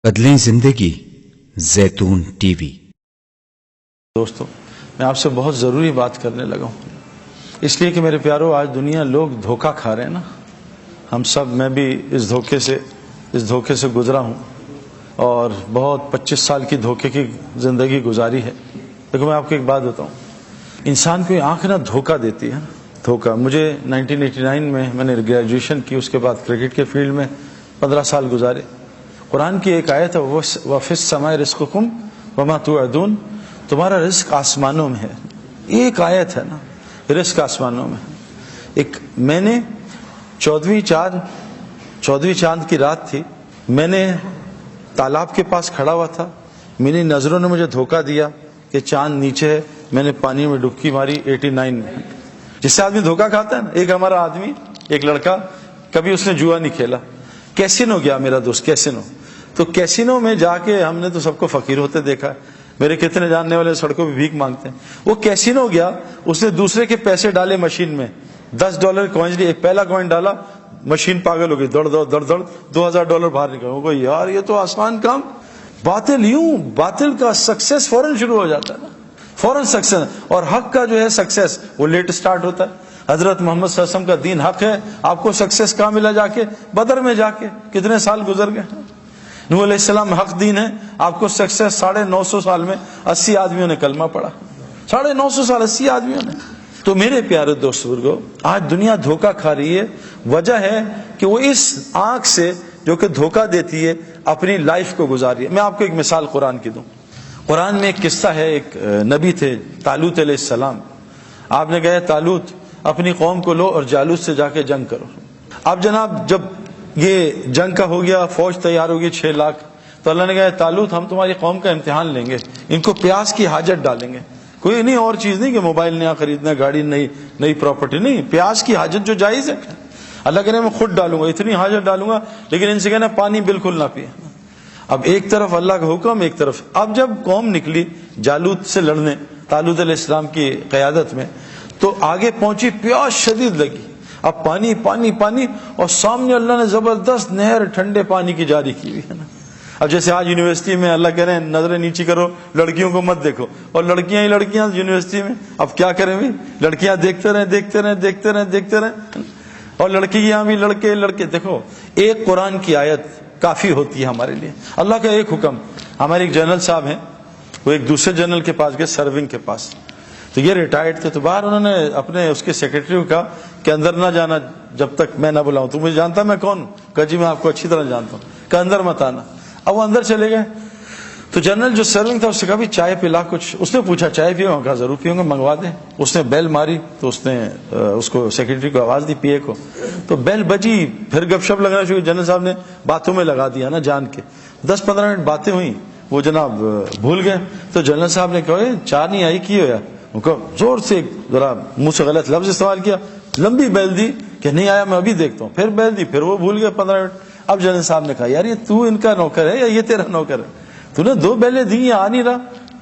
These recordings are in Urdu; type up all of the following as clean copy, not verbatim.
بدلیں زندگی زیتون ٹی وی۔ دوستو، میں آپ سے بہت ضروری بات کرنے لگا ہوں، اس لیے کہ میرے پیارو آج دنیا لوگ دھوکہ کھا رہے ہیں نا، ہم سب، میں بھی اس دھوکے سے گزرا ہوں اور بہت 25 سال کی دھوکے کی زندگی گزاری ہے۔ لیکن میں آپ کو ایک بات بتاؤں، انسان کو آنکھ نہ دھوکہ دیتی ہے، دھوکہ۔ مجھے 1989 میں نے گریجویشن کی، اس کے بعد کرکٹ کے فیلڈ میں 15 سال گزارے۔ قرآن کی ایک آیت ہے، وَفِي السَّمَاءِ رِزْقُكُمْ وَمَا تُوعَدُونَ، تمہارا رزق آسمانوں میں ہے۔ ایک آیت ہے نا، رزق آسمانوں میں ہے۔ میں نے 14ویں چاند کی رات تھی، میں نے تالاب کے پاس کھڑا ہوا تھا، میری نظروں نے مجھے دھوکہ دیا کہ چاند نیچے ہے، میں نے پانی میں ڈبکی ماری 89 میں۔ جس سے آدمی دھوکہ کھاتا ہے نا، ایک ہمارا آدمی، ایک لڑکا، کبھی اس نے جوا نہیں کھیلا، کیسینو گیا میرا دوست، کیسینو۔ تو کیسینو میں جا کے ہم نے تو سب کو فقیر ہوتے دیکھا، میرے کتنے جاننے والے سڑکوں پہ بھیک مانگتے ہیں۔ وہ کیسینو گیا، اس نے دوسرے کے پیسے ڈالے مشین میں، $10 کوائنز لیے، ایک پہلا کوائن ڈالا، مشین پاگل ہو گئی، دوڑ $2000 باہر نکل۔ وہ کوئی یار یہ تو آسان کام، باطل کا سکسیس فوراً شروع ہو جاتا ہے نا، فوراً سکسیس، اور حق کا جو ہے سکسیس وہ لیٹ سٹارٹ ہوتا ہے۔ حضرت محمد صلی اللہ علیہ وسلم کا دین حق ہے، آپ کو سکسیس کہاں ملا؟ جا کے بدر میں، جا کے کتنے سال گزر گئے۔ نوح علیہ السلام حق دین ہے، آپ کو سکسیس 950 سال میں 80 آدمیوں نے کلمہ پڑھا، 950 سال 80 آدمیوں نے۔ تو میرے پیارے دوست بزرگو، آج دنیا دھوکہ کھا رہی ہے، وجہ ہے کہ وہ اس آنکھ سے جو کہ دھوکہ دیتی ہے اپنی لائف کو گزاری ہے۔ میں آپ کو ایک مثال قرآن کی دوں۔ قرآن میں ایک قصہ ہے، ایک نبی تھے طالوت علیہ السلام۔ آپ نے کہا طالوت اپنی قوم کو لو اور جالوت سے جا کے جنگ کرو۔ اب جناب جب یہ جنگ کا ہو گیا، فوج تیار ہوگی 6 لاکھ، تو اللہ نے کہا طالوت ہم تمہاری قوم کا امتحان لیں گے، ان کو پیاس کی حاجت ڈالیں گے، کوئی نہیں اور چیز نہیں کہ موبائل نیا خریدنا، گاڑی نئی پراپرٹی نہیں، پیاس کی حاجت جو جائز ہے۔ اللہ کہہ رہے میں خود ڈالوں گا، اتنی حاجت ڈالوں گا، لیکن ان سے کہنا پانی بالکل نہ پیے۔ اب ایک طرف اللہ کا حکم، ایک طرف۔ اب جب قوم نکلی جالوت سے لڑنے طالوت علیہ السلام کی قیادت میں، تو آگے پہنچی، پیاس شدید لگی، اب پانی پانی پانی، اور سامنے اللہ نے زبردست نہر ٹھنڈے پانی کی جاری کی ہوئی ہے نا۔ اب جیسے آج یونیورسٹی میں اللہ کہہ رہے ہیں نظریں نیچی کرو، لڑکیوں کو مت دیکھو، اور لڑکیاں ہی لڑکیاں یونیورسٹی میں، اب کیا کریں بھی، لڑکیاں دیکھتے رہیں، اور لڑکیاں بھی لڑکے۔ دیکھو ایک قرآن کی آیت کافی ہوتی ہے ہمارے لیے، اللہ کا ایک حکم۔ ہمارے ایک جنرل صاحب ہیں، وہ ایک دوسرے جنرل کے پاس گئے، سرونگ کے پاس، تو یہ ریٹائرڈ تھے، تو باہر انہوں نے اپنے اس کے سیکرٹری کو کہا کہ اندر نہ جانا جب تک میں نہ بلاؤں۔ تو مجھے جانتا میں کون ہوں؟ کہا جی میں آپ کو اچھی طرح جانتا ہوں، کہ اندر مت آنا۔ اب وہ اندر چلے گئے، تو جنرل جو سرونگ تھا اس سے کہا بھی چائے پلا کچھ۔ اس نے پوچھا چائے پیو؟ کہا ضرور پیوں گا، منگوا دیں۔ اس نے بیل ماری، تو اس نے اس کو سیکرٹری کو آواز دی، پی اے کو، تو بیل بجی، پھر گپ شپ لگنا شروع۔ جنرل صاحب نے باتوں میں لگا دیا نا جان کے، 10-15 منٹ باتیں ہوئیں، وہ جناب بھول گئے۔ تو جنرل صاحب نے کہا چائے نہیں آئی کی ہو یا؟ زور سے ذرا منہ سے غلط لفظ استعمال کیا، لمبی بیل دی کہ نہیں آیا میں ابھی دیکھتا ہوں، پھر بیل دی، پھر وہ بھول گئے 15 منٹ۔ اب جنرل صاحب نے کہا یار یہ تو ان کا نوکر ہے یا یہ تیرا نوکر ہے؟ تو نے 2 بیلیں دی، یہ آ نہیں رہا۔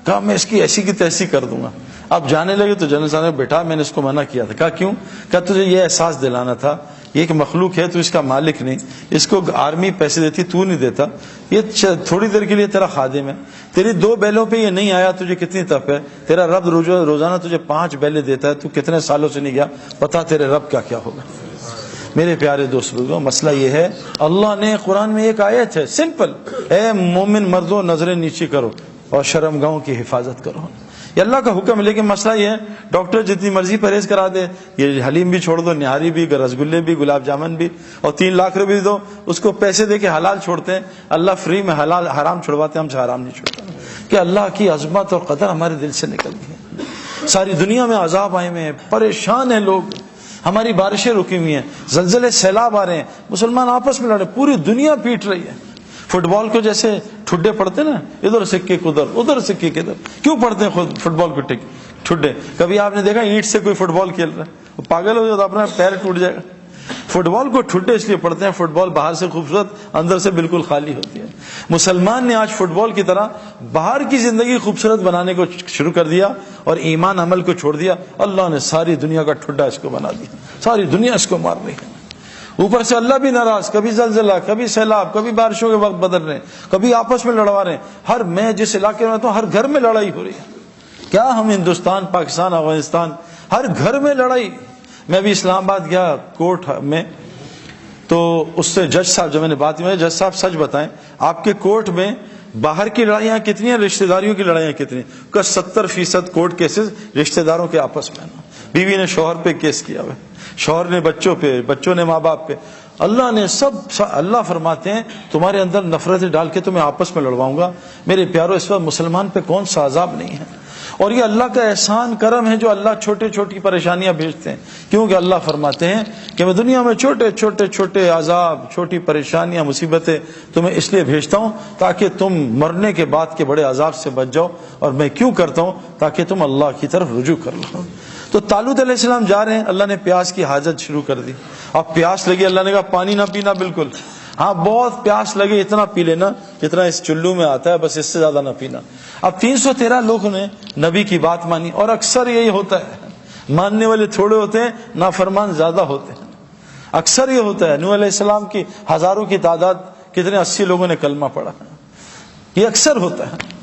کہا میں اس کی ایسی کی تیسی کر دوں گا۔ اب جانے لگے تو جنرل صاحب نے بیٹا میں نے اس کو منع کیا تھا۔ کہا کیوں؟ کہا تجھے یہ احساس دلانا تھا یہ ایک مخلوق ہے، تو اس کا مالک نہیں، اس کو آرمی پیسے دیتی، تو نہیں دیتا، یہ تھوڑی دیر کے لیے تیرا خادم ہے، تیری 2 بیلوں پہ یہ نہیں آیا، تجھے کتنی تپ ہے؟ تیرا رب روزانہ تجھے 5 بیلیں دیتا ہے، تو کتنے سالوں سے نہیں گیا، پتا تیرے رب کا کیا ہوگا۔ میرے پیارے دوست بزرگوں، مسئلہ یہ ہے، اللہ نے قرآن میں ایک آیت ہے سمپل، اے مومن مردوں نظریں نیچی کرو اور شرمگاہوں کی حفاظت کرو، یہ اللہ کا حکم ہے۔ لیکن مسئلہ یہ ہے ڈاکٹر جتنی مرضی پرہیز کرا دے، یہ حلیم بھی چھوڑ دو، نہاری بھی، رسگلے بھی، گلاب جامن بھی، اور 3 لاکھ روپے دو، اس کو پیسے دے کے حلال چھوڑتے ہیں۔ اللہ فری میں حلال حرام چھڑواتے ہیں، ہم سے حرام نہیں چھوڑتا۔ کہ اللہ کی عظمت اور قدر ہمارے دل سے نکل گئی ہے۔ ساری دنیا میں عذاب آئے ہوئے ہیں، پریشان ہیں لوگ، ہماری بارشیں رکی ہوئی ہیں، زلزلے سیلاب آ رہے ہیں، مسلمان آپس میں لڑ رہے، پوری دنیا پیٹ رہی ہے۔ فٹ بال کو جیسے ٹھڈے پڑتے نا، ادھر سے کک ادھر سے کک ادھر، کیوں پڑھتے ہیں خود فٹ بال کو ٹھڈے؟ کبھی آپ نے دیکھا اینٹ سے کوئی فٹ بال کھیل رہا ہے؟ وہ پاگل ہو جائے تو اپنا پیر ٹوٹ جائے گا۔ فٹ بال کو ٹھڈے اس لیے پڑھتے ہیں، فٹ بال باہر سے خوبصورت، اندر سے بالکل خالی ہوتی ہے۔ مسلمان نے آج فٹ بال کی طرح باہر کی زندگی خوبصورت بنانے کو شروع کر دیا اور ایمان عمل کو چھوڑ دیا، اللہ نے ساری دنیا کا ٹھڈا اس کو بنا دیا، ساری دنیا اس کو مار رہی ہے۔ اوپر سے اللہ بھی ناراض، کبھی زلزلہ، کبھی سیلاب، کبھی بارشوں کے وقت بدل رہے ہیں، کبھی آپس میں لڑوا رہے ہیں۔ میں جس علاقے میں رہتا ہوں ہر گھر میں لڑائی ہو رہی ہے۔ کیا ہم ہندوستان، پاکستان، افغانستان، ہر گھر میں لڑائی۔ میں بھی اسلام آباد گیا کورٹ میں، تو اس سے جج صاحب جب میں نے بات کی، جج صاحب سچ بتائیں آپ کے کورٹ میں باہر کی لڑائیاں کتنی ہیں، رشتہ داریوں کی لڑائیاں کتنی ہیں؟ کا 70% کورٹ کیسز رشتہ داروں کے آپس میں، بیوی نے شوہر پہ کیس کیا ہوا، شوہر نے بچوں پہ، بچوں نے ماں باپ پہ۔ اللہ نے اللہ فرماتے ہیں تمہارے اندر نفرتیں ڈال کے تمہیں آپس میں لڑواؤں گا۔ میرے پیارو، اس وقت مسلمان پہ کون سا عذاب نہیں ہے؟ اور یہ اللہ کا احسان کرم ہے جو اللہ چھوٹی چھوٹی پریشانیاں بھیجتے ہیں، کیونکہ اللہ فرماتے ہیں کہ میں دنیا میں چھوٹے چھوٹے چھوٹے عذاب، چھوٹی پریشانیاں، مصیبتیں تمہیں اس لیے بھیجتا ہوں تاکہ تم مرنے کے بعد کے بڑے عذاب سے بچ جاؤ۔ اور میں کیوں کرتا ہوں؟ تاکہ تم اللہ کی طرف رجوع کر لو۔ تو طالوت علیہ السلام جا رہے ہیں، اللہ نے پیاس کی حاجت شروع کر دی۔ اب پیاس لگی، اللہ نے کہا پانی نہ پینا بالکل، ہاں بہت پیاس لگے اتنا پی لینا جتنا اس چلو میں آتا ہے، بس اس سے زیادہ نہ پینا۔ اب 313 لوگوں نے نبی کی بات مانی، اور اکثر یہی ہوتا ہے، ماننے والے تھوڑے ہوتے ہیں، نافرمان زیادہ ہوتے ہیں۔ اکثر یہ ہوتا ہے، نوح علیہ السلام کی ہزاروں کی تعداد، کتنے 80 لوگوں نے کلمہ پڑھا، یہ اکثر ہوتا ہے۔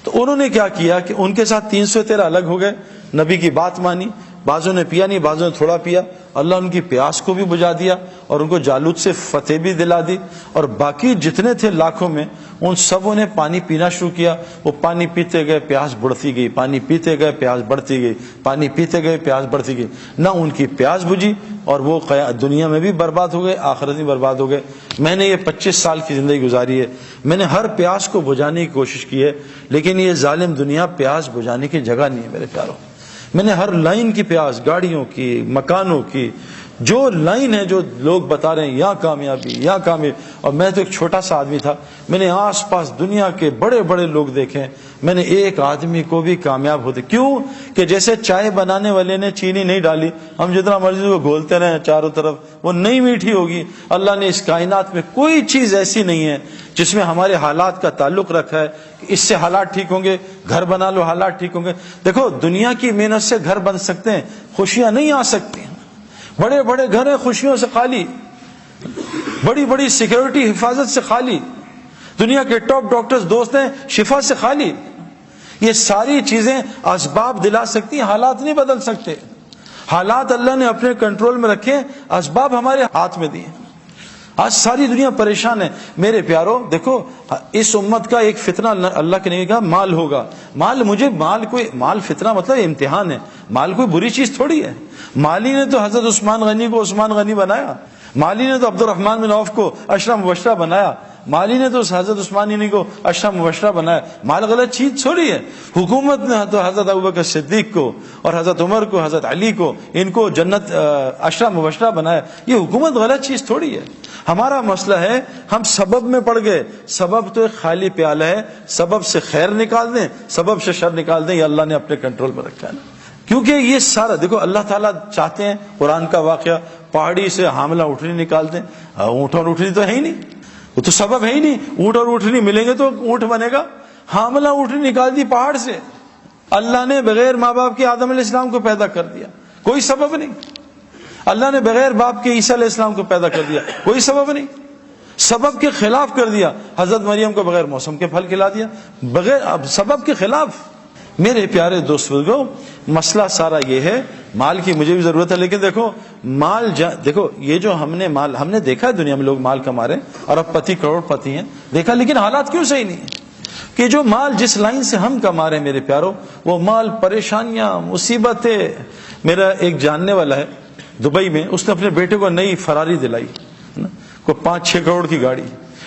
تو انہوں نے کیا کیا کہ ان کے ساتھ 313 الگ ہو گئے، نبی کی بات مانی، بعضوں نے پیا نہیں، بعضوں نے تھوڑا پیا۔ اللہ ان کی پیاس کو بھی بجھا دیا اور ان کو جالوت سے فتح بھی دلا دی، اور باقی جتنے تھے لاکھوں میں ان سبوں نے پانی پینا شروع کیا۔ وہ پانی پیتے گئے، پیاس بڑھتی گئی، پانی پیتے گئے، پیاس بڑھتی گئی، پانی پیتے گئے، پیاس بڑھتی گئی۔ نہ ان کی پیاس بجھی، اور وہ دنیا میں بھی برباد ہو گئے، آخرت میں برباد ہو گئے۔ میں نے یہ 25 سال کی زندگی گزاری ہے، میں نے ہر پیاس کو بجھانے کی کوشش کی ہے، لیکن یہ ظالم دنیا پیاس بجھانے کی جگہ نہیں ہے میرے پیاروں۔ میں نے ہر لائن کی پیاس، گاڑیوں کی، مکانوں کی، جو لائن ہے جو لوگ بتا رہے ہیں یہاں کامیابی، یہاں کامیابی، اور میں تو ایک چھوٹا سا آدمی تھا، میں نے آس پاس دنیا کے بڑے بڑے لوگ دیکھے، میں نے ایک آدمی کو بھی کامیاب ہوتے، کیوں کہ جیسے چائے بنانے والے نے چینی نہیں ڈالی، ہم جتنا مرضی وہ گھولتے رہے چاروں طرف وہ نہیں میٹھی ہوگی۔ اللہ نے اس کائنات میں کوئی چیز ایسی نہیں ہے جس میں ہمارے حالات کا تعلق رکھا ہے کہ اس سے حالات ٹھیک ہوں گے، گھر بنا لو حالات ٹھیک ہوں گے۔ دیکھو دنیا کی محنت سے گھر بن سکتے ہیں، خوشیاں نہیں آ سکتی، بڑے بڑے گھر ہیں خوشیوں سے خالی، بڑی بڑی سیکیورٹی حفاظت سے خالی، دنیا کے ٹاپ ڈاکٹرز دوست ہیں شفا سے خالی۔ یہ ساری چیزیں اسباب دلا سکتی ہیں، حالات نہیں بدل سکتے۔ حالات اللہ نے اپنے کنٹرول میں رکھے، اسباب ہمارے ہاتھ میں دیے۔ آج ساری دنیا پریشان ہے میرے پیارو۔ دیکھو اس امت کا ایک فتنہ اللہ کے نے کہا مال ہوگا، مال فتنہ مطلب امتحان ہے، مال کوئی بری چیز تھوڑی ہے۔ مالی نے تو حضرت عثمان غنی کو عثمان غنی بنایا، مالی نے تو عبد الرحمن بن عوف کو اشرا مبشرہ بنایا، مالی نے تو حضرت عثمان غنی کو اشرا مبشرہ بنایا۔ مال غلط چیز تھوڑی ہے۔ حکومت نے تو حضرت ابوبکر صدیق کو اور حضرت عمر کو، حضرت علی کو، ان کو جنت اشرا مبشرہ بنایا۔ یہ حکومت غلط چیز تھوڑی ہے۔ ہمارا مسئلہ ہے ہم سبب میں پڑ گئے۔ سبب تو ایک خالی پیالہ ہے، سبب سے خیر نکال دیں، سبب سے شر نکال دیں، یہ اللہ نے اپنے کنٹرول میں رکھا ہے نا۔ کیونکہ یہ سارا دیکھو اللہ تعالیٰ چاہتے ہیں، قرآن کا واقعہ، پہاڑی سے حاملہ اونٹنی نکال دیں۔ اونٹ اور اونٹنی تو ہے ہی نہیں، وہ تو سبب ہے ہی نہیں۔ اونٹ اور اونٹنی ملیں گے تو اونٹ بنے گا۔ حاملہ اونٹنی نکال دی پہاڑ سے، اللہ نے بغیر ماں باپ کے آدم علیہ السلام کو پیدا کر دیا، کوئی سبب نہیں۔ اللہ نے بغیر باپ کے عیسیٰ علیہ السلام کو پیدا کر دیا، کوئی سبب نہیں۔ سبب کے خلاف کر دیا، حضرت مریم کو بغیر موسم کے پھل کھلا دیا، بغیر اب سبب کے خلاف۔ میرے پیارے دوست بزرگوں، مسئلہ سارا یہ ہے، مال کی مجھے بھی ضرورت ہے، لیکن دیکھو مال دیکھو یہ جو ہم نے دیکھا ہے دنیا میں لوگ مال کما رہے ہیں، ارب پتی کروڑ پتی ہیں، دیکھا، لیکن حالات کیوں صحیح نہیں ہیں؟ کہ جو مال جس لائن سے ہم کما رہے ہیں میرے پیاروں، وہ مال پریشانیاں، مصیبتیں۔ میرا ایک جاننے والا ہے دبئی میں، اس نے اپنے بیٹے کو نئی فراری دلائی، کوئی 5-6 کروڑ کی گاڑی۔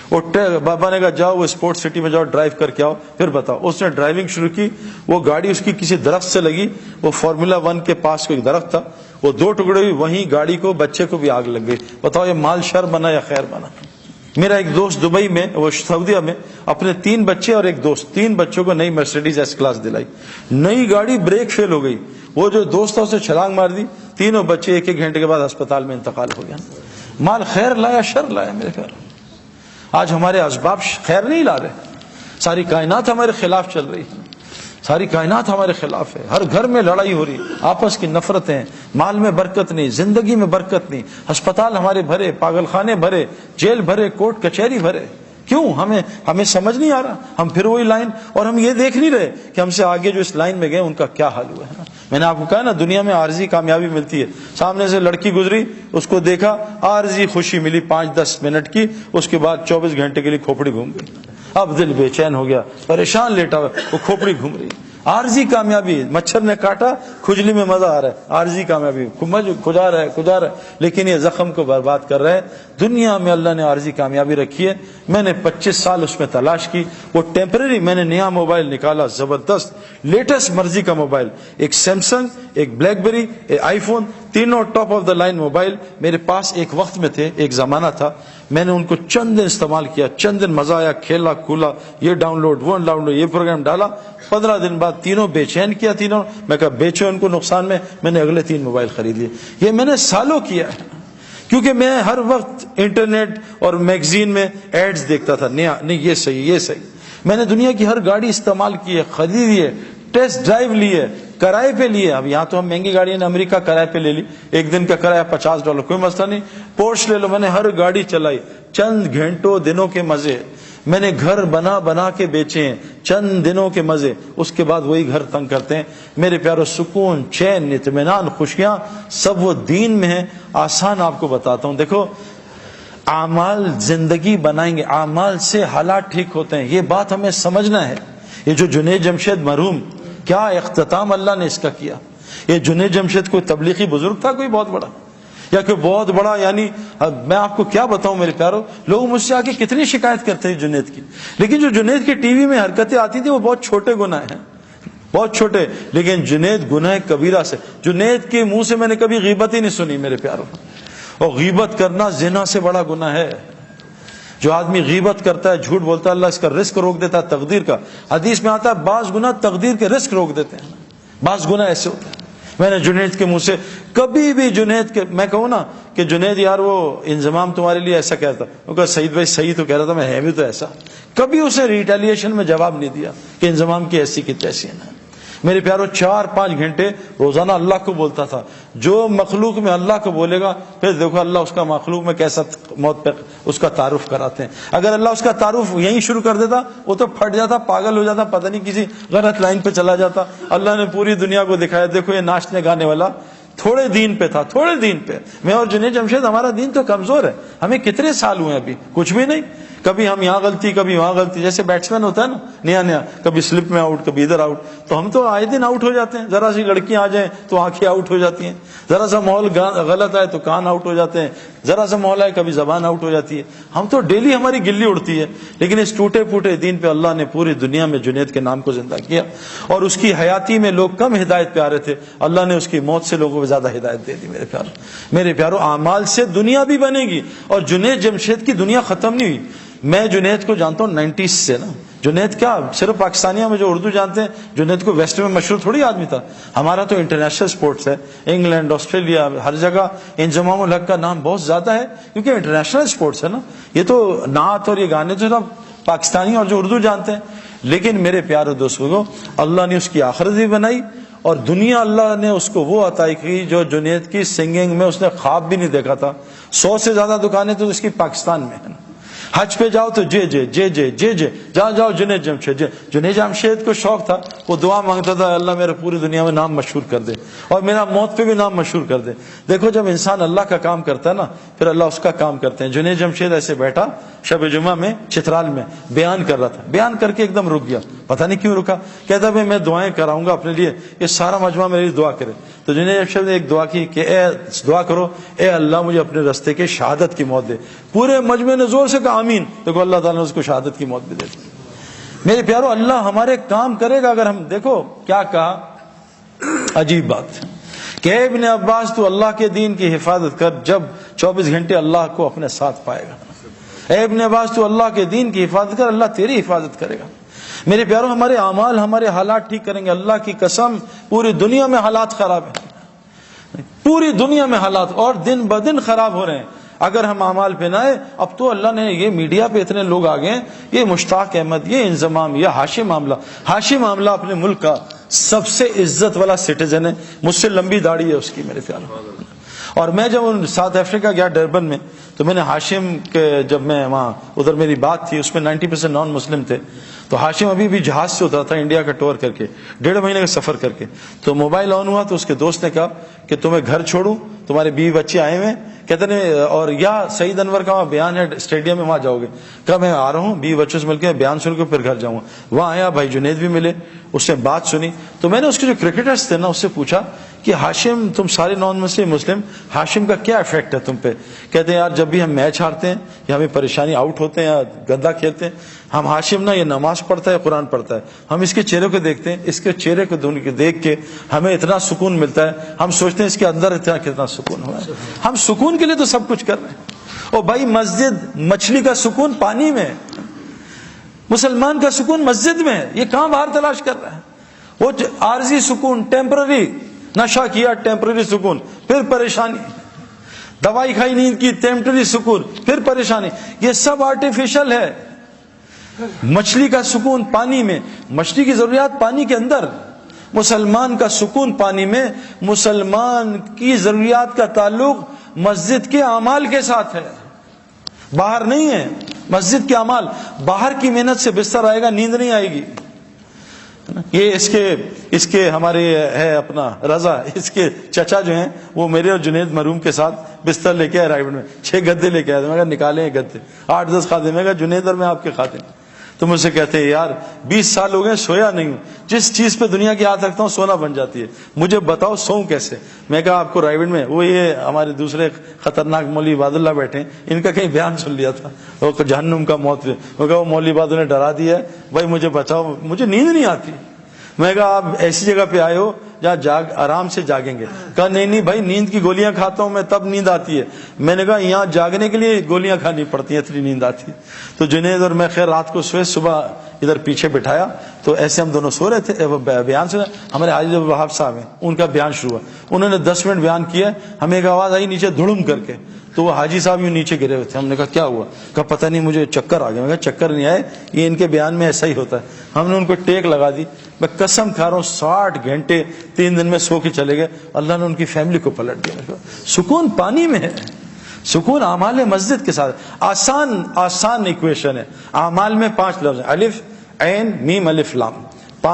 اور بابا نے کہا جاؤ وہ اسپورٹ سٹی میں جاؤ، ڈرائیو کر کے آؤ، پھر بتاؤ۔ اس نے ڈرائیونگ شروع کی، وہ گاڑی اس کی کسی درخت سے لگی، وہ فارمولا 1 کے پاس کوئی درخت تھا، وہ 2 ٹکڑے ہوئی، وہیں گاڑی کو بچے کو بھی آگ لگ گئی۔ بتاؤ یہ مال شر بنا یا خیر بنا؟ میرا ایک دوست دبئی میں، وہ سعودیہ میں، اپنے 3 بچے اور ایک دوست، 3 بچوں کو نئی مرسیڈیز ایس کلاس دلائی، نئی گاڑی، بریک فیل ہو گئی، وہ جو دوست تھا اسے چھلانگ مار دی، تینوں بچے 1-1 گھنٹے کے بعد ہسپتال میں انتقال ہو گیا۔ مال خیر لایا شر لایا میرے خیال؟ آج ہمارے اسباب خیر نہیں لا رہے، ساری کائنات ہمارے خلاف چل رہی ہے، ساری کائنات ہمارے خلاف ہے، ہر گھر میں لڑائی ہو رہی، آپس کی نفرتیں، مال میں برکت نہیں، زندگی میں برکت نہیں، ہسپتال ہمارے بھرے، پاگل خانے بھرے، جیل بھرے، کورٹ کچہری بھرے. کیوں؟ ہمیں سمجھ نہیں آ رہا. ہم پھر وہی لائن، اور ہم یہ دیکھ نہیں رہے کہ ہم سے آگے جو اس لائن میں گئے ان کا کیا حال ہوا ہے نا. میں نے آپ کو کہا نا، دنیا میں عارضی کامیابی ملتی ہے. سامنے سے لڑکی گزری، اس کو دیکھا، عارضی خوشی ملی 5-10 منٹ کی، اس کے بعد 24 گھنٹے کے لیے کھوپڑی گھوم گئی. اب دل بے چین ہو گیا، پریشان لیٹا ہوا، وہ کھوپڑی گھوم رہی. عارضی کامیابی، مچھر نے کاٹا، کھجلی میں مزہ آ رہا ہے، عارضی کامیابی، کھجا رہا ہے، لیکن یہ زخم کو برباد کر رہا ہے. دنیا میں اللہ نے عارضی کامیابی رکھی ہے. میں نے 25 سال اس میں تلاش کی، وہ ٹیمپرری. میں نے نیا موبائل نکالا، زبردست لیٹسٹ مرضی کا موبائل، ایک سیمسنگ، ایک بلیک بیری، ایک آئی فون، تینوں top of the line mobile میرے پاس ایک وقت میں تھے، ایک زمانہ تھا. میں نے ان کو چند دن استعمال کیا، چند دن مزہ آیا، کھیلا کھولا، یہ ڈاؤن لوڈ، وہ ڈاؤن لوڈ، یہ پروگرام ڈالا. 15 دن بعد تینوں بے چین کیا. تینوں میں کہا بیچو ان کو نقصان میں نے اگلے 3 موبائل خرید لیے. یہ میں نے سالوں کیا ہے، کیونکہ میں ہر وقت انٹرنیٹ اور میگزین میں ایڈز دیکھتا تھا. نہیں یہ صحیح، یہ صحیح. میں نے دنیا کی ہر گاڑی استعمال کی ہے، خریدی ہے، ٹیسٹ ڈرائیو لی ہے، کرائے پہ لیے. اب یہاں تو ہم مہنگی گاڑی نے امریکہ کرائے پہ لے لی، ایک دن کا کرایہ $50، کوئی مسئلہ نہیں. پورش لے لو. میں نے ہر گاڑی چلائی، چند گھنٹوں دنوں کے مزے. میں نے گھر بنا کے بیچے ہیں، چند دنوں کے مزے. اس کے بعد وہی گھر تنگ کرتے ہیں. میرے پیارو، سکون، چین، اطمینان، خوشیاں سب وہ دین میں ہیں. آسان آپ کو بتاتا ہوں. دیکھو، اعمال زندگی بنائیں گے، اعمال سے حالات ٹھیک ہوتے ہیں. یہ بات ہمیں سمجھنا ہے. یہ جو جنید جمشید مرحوم، کیا اختتام اللہ نے اس کا کیا. یہ جنید جمشید کوئی تبلیغی بزرگ تھا کوئی بہت بڑا، یا کوئی بہت بڑا، یعنی میں آپ کو کیا بتاؤں میرے پیارو. لوگ مجھ سے آ کے کتنی شکایت کرتے ہیں جنید کی، لیکن جو جنید کی ٹی وی میں حرکتیں آتی تھیں وہ بہت چھوٹے گناہ ہیں، بہت چھوٹے. لیکن جنید گناہ کبیرہ سے، جنید کے منہ سے میں نے کبھی غیبت ہی نہیں سنی میرے پیارو. اور غیبت کرنا زنا سے بڑا گناہ ہے. جو آدمی غیبت کرتا ہے، جھوٹ بولتا ہے، اللہ اس کا رزق روک دیتا ہے، تقدیر کا. حدیث میں آتا ہے بعض گناہ تقدیر کے رزق روک دیتے ہیں، بعض گناہ ایسے ہوتے ہیں. میں نے جنید کے منہ سے کبھی بھی، جنید کے میں کہوں نا کہ جنید یار وہ انضمام تمہارے لیے ایسا کہتا، وہ کہا سعید بھائی صحیح تو کہہ رہا تھا، میں ہے بھی تو ایسا. کبھی اسے ریٹیلیشن میں جواب نہیں دیا کہ انضمام کی ایسی کی تیسی ہے. میرے پیارو، 4-5 گھنٹے روزانہ اللہ کو بولتا تھا. جو مخلوق میں اللہ کو بولے گا، پھر دیکھو اللہ اس کا مخلوق میں کیسا موت پہ اس کا تعارف کراتے ہیں. اگر اللہ اس کا تعارف یہیں شروع کر دیتا، وہ تو پھٹ جاتا، پاگل ہو جاتا، پتہ نہیں کسی غلط لائن پہ چلا جاتا. اللہ نے پوری دنیا کو دکھایا، دیکھو یہ ناچنے گانے والا تھوڑے دین پہ تھا، تھوڑے دین پہ. میں اور جنید جمشید، ہمارا دین تو کمزور ہے. ہمیں کتنے سال ہوئے ابھی، کچھ بھی نہیں. کبھی ہم یہاں غلطی، کبھی وہاں غلطی. جیسے بیٹسمین ہوتا ہے نا، نیا کبھی سلپ میں آؤٹ، کبھی ادھر آؤٹ. تو ہم تو آئے دن آؤٹ ہو جاتے ہیں. ذرا سی لڑکیاں آ جائیں تو آنکھیں آؤٹ ہو جاتی ہیں، ذرا سا ماحول غلط آئے تو کان آؤٹ ہو جاتے ہیں، ذرا سا ماحول آئے کبھی زبان آؤٹ ہو جاتی ہے. ہم تو ڈیلی ہماری گلی اڑتی ہے. لیکن اس ٹوٹے پھوٹے دین پہ اللہ نے پوری دنیا میں جنید کے نام کو زندہ کیا. اور اس کی حیاتی میں لوگ کم ہدایت پہ آ رہے تھے، اللہ نے اس کی موت سے لوگوں کو زیادہ ہدایت دے دی. میرے پیارو، اعمال سے دنیا بھی بنے گی. اور جنید جمشید کی دنیا ختم نہیں ہوئی. میں جنید کو جانتا ہوں 90s سے نا. جنید کیا صرف پاکستانیوں میں جو اردو جانتے ہیں، جنید کو ویسٹ میں مشہور تھوڑی آدمی تھا. ہمارا تو انٹرنیشنل سپورٹس ہے، انگلینڈ، آسٹریلیا، ہر جگہ انضمام الحق کا نام بہت زیادہ ہے، کیونکہ انٹرنیشنل سپورٹس ہے نا. یہ تو نعت اور یہ گانے تو سب پاکستانی اور جو اردو جانتے ہیں. لیکن میرے پیارے دوستوں، اللہ نے اس کی آخرت بھی بنائی، اور دنیا اللہ نے اس کو وہ عطا کی جو جنید کی سنگنگ میں اس نے خواب بھی نہیں دیکھا تھا. 100 سے زیادہ دکانیں تو اس کی پاکستان میں ہیں. حج پہ جاؤ تو جے جے جے جے جے جے، جہاں جاؤ جنید جمشید. جنید جمشید کو شوق تھا، وہ دعا مانگتا تھا اللہ میرے پوری دنیا میں نام مشہور کر دے، اور میرا موت پہ بھی نام مشہور کر دے. دیکھو جب انسان اللہ کا کام کرتا ہے نا، پھر اللہ اس کا کام کرتے ہیں. جنید جمشید ایسے بیٹھا شب جمعہ میں چترال میں بیان کر رہا تھا. بیان کر کے ایک دم رک گیا، پتہ نہیں کیوں رکا. کہتا میں دعائیں کراؤں گا اپنے لیے، یہ سارا مجمع میرے لیے دعا کرے. تو جنید جمشید نے ایک دعا کی کہ اے دعا کرو، اے اللہ مجھے اپنے رستے کے شہادت کی موت دے. پورے مجمع نے زور سے کہا آمین. دیکھو اللہ تعالیٰ نے اس کو شہادت کی موت بھی دے دی. میرے پیارو، اللہ ہمارے کام کرے گا اگر ہم. دیکھو کیا کہا، عجیب بات کہ اے ابن عباس تو اللہ کے دین کی حفاظت کر، جب 24 گھنٹے اللہ کو اپنے ساتھ پائے گا. اے ابن عباس تو اللہ کے دین کی حفاظت کر، اللہ تیری حفاظت کرے گا. میرے پیارو، ہمارے اعمال ہمارے حالات ٹھیک کریں گے. اللہ کی قسم پوری دنیا میں حالات خراب ہیں، پوری دنیا میں حالات اور دن بدن خراب ہو رہے ہیں. اگر ہم اعمال پہ نہ آئے، اب تو اللہ نے یہ میڈیا پہ اتنے لوگ آ گئے ہیں، یہ مشتاق احمد، یہ انضمام، یہ ہاشم عاملہ اپنے ملک کا سب سے عزت والا سٹیزن ہے، مجھ سے لمبی داڑھی ہے اس کی میرے پیارے. اور میں جب ساؤتھ افریقہ گیا ڈربن میں، تو میں نے ہاشم کے، جب میں وہاں ادھر میری بات تھی، اس میں 90% نان مسلم تھے. تو ہاشم ابھی بھی جہاز سے اترا تھا انڈیا کا ٹور کر کے، 1.5 مہینے کا سفر کر کے. تو موبائل آن ہوا تو اس کے دوست نے کہا کہ تمہیں گھر چھوڑوں، تمہارے بیوی بچے آئے ہوئے، کہتے ہیں اور یا سعید انور کا وہاں بیان ہے اسٹیڈیم میں، وہاں جاؤ گے؟ کہا میں آ رہا ہوں، بیوی بچوں سے مل کے بیان سن کے پھر گھر جاؤں گا. وہاں آیا، بھائی جنید بھی ملے، اس نے بات سنی. تو میں نے اس کے جو کرکٹرز تھے نا، اس سے پوچھا کہ ہاشم، تم سارے نان مسلم، ہاشم کا کیا افیکٹ ہے تم پہ؟ کہتے ہیں یار جب بھی ہم میچ ہارتے ہیں یا ہمیں پریشانی، آؤٹ ہوتے ہیں یا گندا کھیلتے ہیں، ہم ہاشم نا یہ نماز پڑھتا ہے، قرآن پڑھتا ہے، ہم اس کے چہرے کو دیکھتے ہیں، اس کے چہرے کو دیکھ کے ہمیں اتنا سکون ملتا ہے، ہم سوچتے ہیں اس کے اندر کتنا سکون ہوا ہے. ہم سکون کے لیے تو سب کچھ کر رہے ہیں. اور بھائی مسجد، مچھلی کا سکون پانی میں، مسلمان کا سکون مسجد میں ہے. یہ کہاں باہر تلاش کر رہا ہے؟ وہ عارضی سکون، ٹیمپرری، نشہ کیا ٹیمپرری سکون، پھر پریشانی، دوائی کھائی نیند کی ٹیمپرری سکون، پھر پریشانی. یہ سب آرٹیفیشل ہے. مچھلی کا سکون پانی میں، مچھلی کی ضروریات پانی کے اندر، مسلمان کا سکون پانی میں. مسلمان کی ضروریات کا تعلق مسجد کے اعمال کے ساتھ ہے، باہر نہیں ہے. مسجد کے اعمال، باہر کی محنت سے بستر آئے گا، نیند نہیں آئے گی. یہ اس کے ہمارے ہے اپنا رضا، اس کے چچا جو ہیں وہ میرے اور جنید مرحوم کے ساتھ بستر لے کے آئے رائبڈ میں، 6 گدے لے کے آئے. میں کہا نکالیں یہ گدے، 8-10 خادم. میں کہا جنید اور میں آپ کے خادم. تو مجھ سے کہتے ہیں یار 20 سال ہو گئے سویا نہیں ہوں، جس چیز پہ دنیا کی ہاتھ رکھتا ہوں سونا بن جاتی ہے، مجھے بتاؤ سوؤں کیسے؟ میں کہا آپ کو رائبڈ میں وہ یہ ہمارے دوسرے خطرناک مولوی عباد اللہ بیٹھے ہیں، ان کا کہیں بیان سن لیا تھا، وہ جہنم کا موت پہ. وہ کہا وہ مولوی عباد نے ڈرا دیا ہے، بھائی مجھے بچاؤ، مجھے نیند نہیں آتی. میں کہا آپ ایسی جگہ پہ آئے ہو جہاں آرام سے جاگیں گے؟ کہا نہیں بھائی نیند کی گولیاں کھاتا ہوں میں تب نیند آتی ہے. میں نے کہا یہاں جاگنے کے لیے گولیاں کھانی پڑتی ہیں، اتنی نیند آتی ہے. تو جنید اور میں خیر رات کو سوئے، صبح ادھر پیچھے بٹھایا تو ایسے ہم دونوں سو رہے تھے. بیان سنا، ہمارے حاجی وہاب صاحب ہیں، ان کا بیان شروع ہوا. انہوں نے 10 منٹ بیان کیا، ہمیں ایک آواز آئی نیچے دھڑم کر کے، تو وہ حاجی صاحب یوں نیچے گرے ہوئے تھے. ہم نے کہا کیا ہوا؟ کہا پتہ نہیں مجھے چکر آ گیا. میں کہا چکر نہیں آئے، یہ ان کے بیان میں ایسا ہی ہوتا ہے. ہم نے ان کو ٹیک لگا دی. میں قسم کھا رہا ہوں 60 گھنٹے 3 دن میں سو کے چلے گئے. اللہ نے ان کی فیملی کو پلٹ دیا. سکون پانی میں ہے، سکون اعمال مسجد کے ساتھ. آسان ایکویشن ہے. اعمال میں 5 لفظ ہیں، الف عین میم الف لام.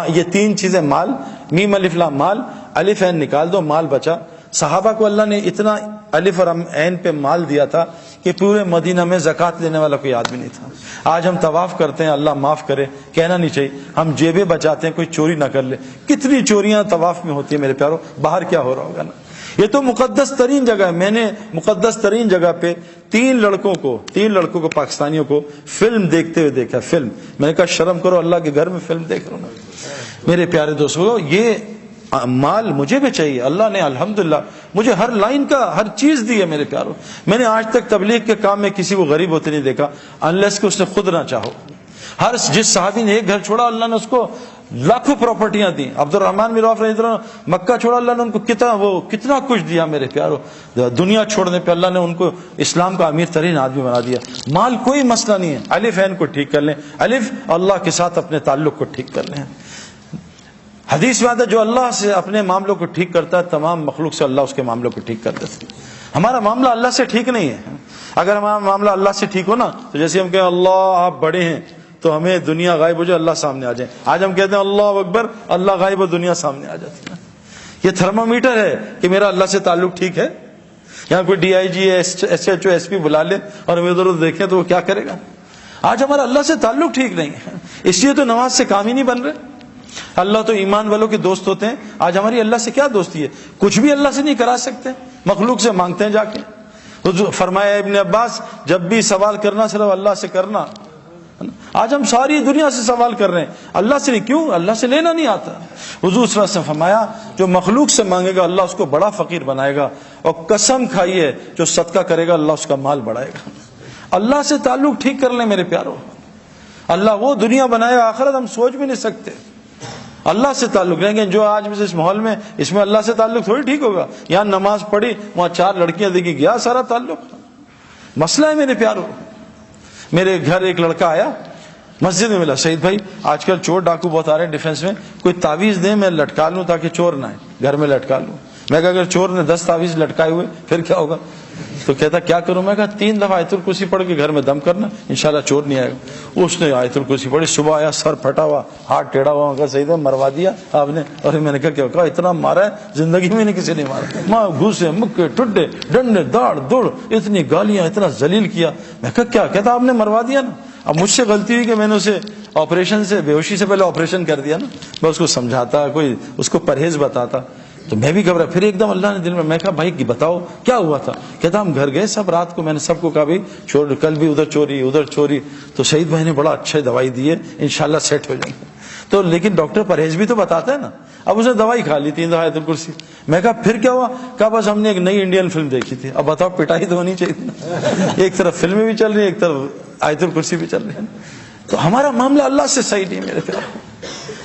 یہ 3 چیزیں، مال، میم الف لام مال، الف عین نکال دو مال بچا. صحابہ کو اللہ نے اتنا الف اور عین پہ مال دیا تھا کہ پورے مدینہ میں زکوٰۃ لینے والا کوئی آدمی نہیں تھا. آج ہم طواف کرتے ہیں، اللہ معاف کرے، کہنا نہیں چاہیے، ہم جیبیں بچاتے ہیں کوئی چوری نہ کر لے. کتنی چوریاں طواف میں ہوتی ہیں میرے پیاروں، باہر کیا ہو رہا ہوگا نا. یہ تو مقدس ترین جگہ ہے. میں نے مقدس ترین جگہ پہ 3 لڑکوں کو پاکستانیوں کو فلم دیکھتے ہوئے دیکھا. فلم، میں نے کہا شرم کرو، اللہ کے گھر میں فلم دیکھ رہا ہوں. میرے پیارے دوستو، یہ مال مجھے بھی چاہیے. اللہ نے الحمدللہ مجھے ہر لائن کا ہر چیز دی ہے میرے پیاروں. میں نے آج تک تبلیغ کے کام میں کسی کو غریب ہوتے نہیں دیکھا، انلیس کہ اس نے خود نہ چاہو. جس صحابی نے ایک گھر چھوڑا اللہ نے اس کو لاکھوں پراپرٹیاں دی. عبد الرحمن بن عوف رضی اللہ عنہ مکہ چھوڑا، اللہ نے ان کو کتنا کچھ دیا میرے پیاروں. دنیا چھوڑنے پہ اللہ نے ان کو اسلام کا امیر ترین آدمی بنا دیا. مال کوئی مسئلہ نہیں ہے. الف عین کو ٹھیک کر لیں، الف اللہ کے ساتھ اپنے تعلق کو ٹھیک کر لیں. حدیث میں آتا ہے جو اللہ سے اپنے معاملوں کو ٹھیک کرتا ہے تمام مخلوق سے اللہ اس کے معاملوں کو ٹھیک کر دیتا ہے. ہمارا معاملہ اللہ سے ٹھیک نہیں ہے. اگر ہمارا معاملہ اللہ سے ٹھیک ہو نا تو جیسے ہم کہیں اللہ آپ بڑے ہیں تو ہمیں دنیا غائب ہو جائے، اللہ سامنے آ جائے. آج ہم کہتے ہیں اللہ اکبر، اللہ غائب ہو، دنیا سامنے آ جاتی ہے. یہ تھرمامیٹر ہے کہ میرا اللہ سے تعلق ٹھیک ہے. یہاں کوئی D I G S H O S P بلا لے اور ہمیں ادھر دیکھیں تو وہ کیا کرے گا. آج ہمارا اللہ سے تعلق ٹھیک نہیں ہے، اس لیے تو نماز سے کام ہی نہیں بن رہے. اللہ تو ایمان والوں کے دوست ہوتے ہیں. آج ہماری اللہ سے کیا دوستی ہے؟ کچھ بھی اللہ سے نہیں کرا سکتے، مخلوق سے مانگتے ہیں جا کے. فرمایا ابن عباس جب بھی سوال کرنا صرف اللہ سے کرنا. آج ہم ساری دنیا سے سوال کر رہے ہیں، اللہ سے نہیں. کیوں؟ اللہ سے لینا نہیں آتا. حضور صلی اللہ علیہ وسلم فرمایا جو مخلوق سے مانگے گا اللہ اس کو بڑا فقیر بنائے گا، اور قسم کھائیے جو صدقہ کرے گا اللہ اس کا مال بڑھائے گا. اللہ سے تعلق ٹھیک کر لیں میرے پیاروں. اللہ وہ دنیا بنائے گا، آخرت ہم سوچ بھی نہیں سکتے. اللہ سے تعلق رہیں گے. جو آج اس ماحول میں، اس میں اللہ سے تعلق تھوڑی ٹھیک ہوگا. یہاں نماز پڑھی، وہاں 4 لڑکیاں دیکھی، گیا سارا تعلق. مسئلہ ہے میرے پیارو. میرے گھر ایک لڑکا آیا, مسجد میں ملا, سعید بھائی آج کل چور ڈاکو بہت آ رہے ہیں ڈیفینس میں, کوئی تعویذ دیں میں لٹکا لوں تاکہ چور نہ آئے, گھر میں لٹکا لوں. میں کہا اگر چور نے 10 تعویذ لٹکائے ہوئے پھر کیا ہوگا؟ تو کہتا کیا کروں؟ میں کہا 3 دفعہ آیت الکرسی پڑھ کے گھر میں دم کرنا, انشاءاللہ چور نہیں آئے گا. اس نے آیت الکرسی پڑھی, صبح آیا سر پھٹا ہوا, ہاتھ ٹیڑھا ہوا. میں کہا سعید بھائی مروا دیا آپ نے؟ اور میں نے کہا کیا؟ اتنا مارا ہے زندگی میں کسی نے مارا, ماں گھوسے مکے ٹڈے ڈنڈے داڑ دوڑ, اتنی گالیاں, اتنا ذلیل کیا. میں کہا کیا؟ کہتا آپ نے مروا دیا نا. اب مجھ سے غلطی ہوئی کہ میں نے اسے آپریشن سے, بے ہوشی سے پہلے آپریشن کر دیا نا. میں اس کو سمجھاتا, کوئی اس کو پرہیز بتاتا, تو میں بھی گھبرا. پھر ایک دم اللہ نے دل میں کہا بھائی بتاؤ کیا ہوا تھا؟ کہتا ہم گھر گئے سب رات کو, میں نے سب کو کہا بھائی چور, کل بھی ادھر چوری ادھر چوری. تو سعید بھائی نے بڑا اچھا دوائی دی ہے, انشاءاللہ سیٹ ہو جائیں گے. تو لیکن ڈاکٹر پرہیز بھی تو بتاتا ہے نا. اب اس نے دوائی کھا لی 3 دفعہ آیت الکرسی. میں کہا پھر کیا ہوا؟ کہا بس ہم نے ایک نئی انڈین فلم دیکھی تھی. اب بتاؤ پٹائی تو ہونی چاہیے, ایک طرف فلمیں بھی چل رہی ہیں, ایک طرف آیت الکرسی بھی چل رہی ہے. تو ہمارا معاملہ اللہ سے صحیح نہیں میرے پیارو.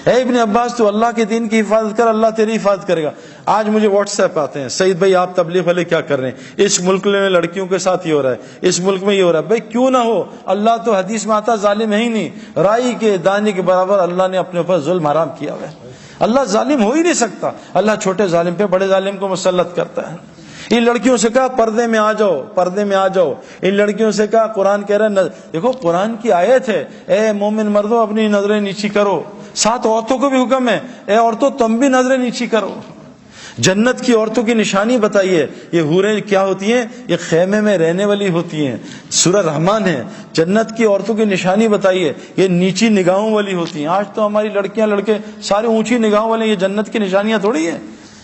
اے ابن عباس تو اللہ کے دین کی حفاظت کر, اللہ تیری حفاظت کرے گا. آج مجھے واٹس ایپ آتے ہیں, سعید بھائی آپ تبلیغ والے کیا کر رہے ہیں, اس ملک میں لڑکیوں کے ساتھ یہ ہو رہا ہے, اس ملک میں یہ ہو رہا ہے. بھائی کیوں نہ ہو, اللہ تو حدیث میں آتا ظالم ہے ہی نہیں. رائی کے دانے کے برابر اللہ نے اپنے اوپر ظلم حرام کیا ہوا ہے. اللہ ظالم ہو ہی نہیں سکتا. اللہ چھوٹے ظالم پہ بڑے ظالم کو مسلط کرتا ہے. ان لڑکیوں سے کہا پردے میں آ جاؤ, پردے میں آ جاؤ. ان لڑکیوں سے کہا, قرآن کہہ رہا ہے, دیکھو قرآن کی آیت ہے, اے مومن مردوں اپنی نظریں نیچی کرو. ساتھ عورتوں کو بھی حکم ہے, اے عورتوں تم بھی نظریں نیچی کرو. جنت کی عورتوں کی نشانی بتائیے. یہ حوریں کیا ہوتی ہیں؟ یہ خیمے میں رہنے والی ہوتی ہیں. سورہ رحمان ہے. جنت کی عورتوں کی نشانی بتائیے, یہ نیچی نگاہوں والی ہوتی ہیں. آج تو ہماری لڑکیاں لڑکے سارے اونچی نگاہوں والے. یہ جنت کی نشانیاں تھوڑی ہیں.